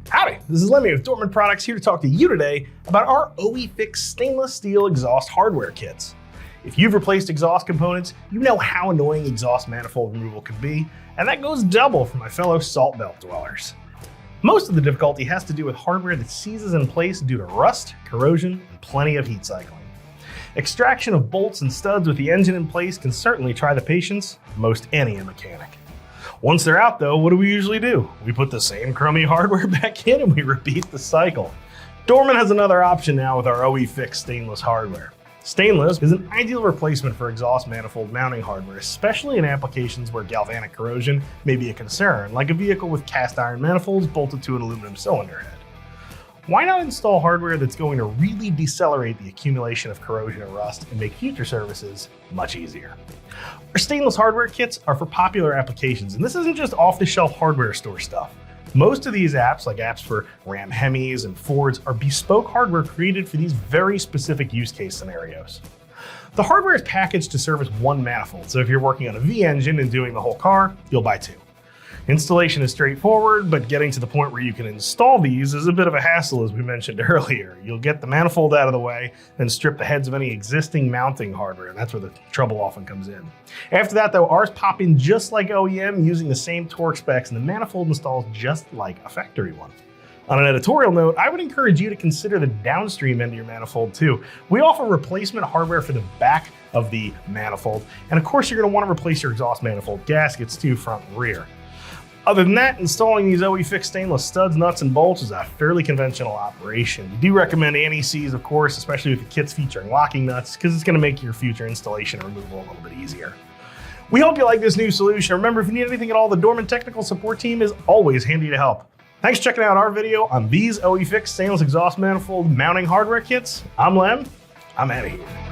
Howdy, this is Lemmy with Dorman Products here to talk to you today about our OE Fix stainless steel exhaust hardware kits. If you've replaced exhaust components, you know how annoying exhaust manifold removal can be, and that goes double for my fellow salt belt dwellers. Most of the difficulty has to do with hardware that seizes in place due to rust, corrosion, and plenty of heat cycling. Extraction of bolts and studs with the engine in place can certainly try the patience of most any mechanic. Once they're out though, what do we usually do? We put the same crummy hardware back in and we repeat the cycle. Dorman has another option now with our OE Fix stainless hardware. Stainless is an ideal replacement for exhaust manifold mounting hardware, especially in applications where galvanic corrosion may be a concern, like a vehicle with cast iron manifolds bolted to an aluminum cylinder head. Why not install hardware that's going to really decelerate the accumulation of corrosion and rust and make future services much easier? Our stainless hardware kits are for popular applications, and this isn't just off-the-shelf hardware store stuff. Most of these apps, like apps for Ram Hemis and Fords, are bespoke hardware created for these very specific use case scenarios. The hardware is packaged to service one manifold, so if you're working on a V engine and doing the whole car, you'll buy two. Installation is straightforward, but getting to the point where you can install these is a bit of a hassle, as we mentioned earlier. You'll get the manifold out of the way, then strip the heads of any existing mounting hardware, and that's where the trouble often comes in. After that though, ours pop in just like OEM, using the same torque specs, and the manifold installs just like a factory one. On an editorial note, I would encourage you to consider the downstream end of your manifold too. We offer replacement hardware for the back of the manifold, and of course you're going to want to replace your exhaust manifold gaskets too, front and rear. Other than that, installing these OE Fix stainless studs, nuts, and bolts is a fairly conventional operation. We do recommend anti-seize, of course, especially with the kits featuring locking nuts, because it's going to make your future installation and removal a little bit easier. We hope you like this new solution. Remember, if you need anything at all, the Dorman technical support team is always handy to help. Thanks for checking out our video on these OE Fix stainless exhaust manifold mounting hardware kits. I'm Lem. I'm out of here.